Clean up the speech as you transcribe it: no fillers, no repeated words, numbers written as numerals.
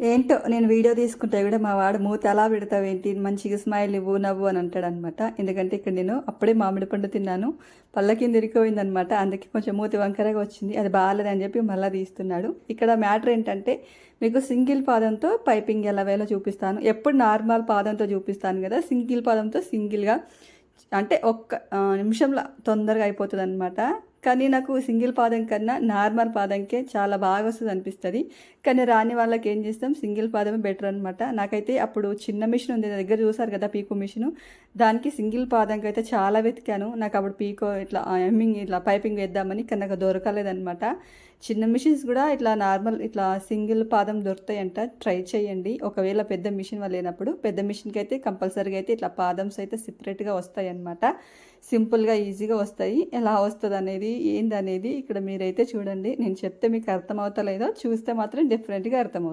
ఏంటో నేను వీడియో తీసుకుంటే కూడా మా వాడు మూత ఎలా పెడతావేంటి మంచిగా స్మైల్ ఇవ్వు నవ్వు అని అంటాడనమాట. ఎందుకంటే ఇక్కడ నేను అప్పుడే మామిడి పండు తిన్నాను, పళ్ళ కింద ఇరుక్కుపోయిందనమాట. అందుకే కొంచెం మూతి వంకరగా వచ్చింది, అది బాగాలేదని చెప్పి మళ్ళీ తీస్తున్నాడు. ఇక్కడ మ్యాటర్ ఏంటంటే మీకు సింగిల్ పాదంతో పైపింగ్ ఎలా వేయాలో చూపిస్తాను. ఎప్పుడు నార్మల్ పాదంతో చూపిస్తాను కదా, సింగిల్ పాదంతో సింగిల్గా అంటే ఒక్క నిమిషంలో తొందరగా అయిపోతుంది అనమాట. కానీ నాకు సింగిల్ పాదం కన్నా నార్మల్ పాదంకే చాలా బాగా వస్తుంది అనిపిస్తుంది. కానీ రాని వాళ్ళకి ఏం చేస్తాం, సింగిల్ పాదమే బెటర్ అనమాట. నాకైతే అప్పుడు చిన్న మిషన్ ఉంది నా దగ్గర, చూసారు కదా పీకో మిషను, దానికి సింగిల్ పాదంకి అయితే చాలా వెతికాను. నాకు అప్పుడు పీకో ఇట్లా ఎమ్మింగ్ ఇట్లా పైపింగ్ వేద్దామని, కానీ నాకు దొరకలేదనమాట. చిన్న మిషన్స్ కూడా ఇట్లా నార్మల్ ఇట్లా సింగిల్ పాదం దొరుకుతాయంట, ట్రై చేయండి. ఒకవేళ పెద్ద మిషన్ లేనప్పుడు పెద్ద మిషన్కి అయితే కంపల్సరీగా అయితే ఇట్లా పాదమ్స్ అయితే సెపరేట్గా వస్తాయి అన్నమాట. సింపుల్గా ఈజీగా వస్తాయి. ఎలా వస్తుంది అనేది ఏందనేది ఇక్కడ మీరైతే చూడండి. నేను చెప్తే మీకు అర్థమవుతలేదో, చూస్తే మాత్రం డిఫరెంట్గా అర్థమవుతుంది.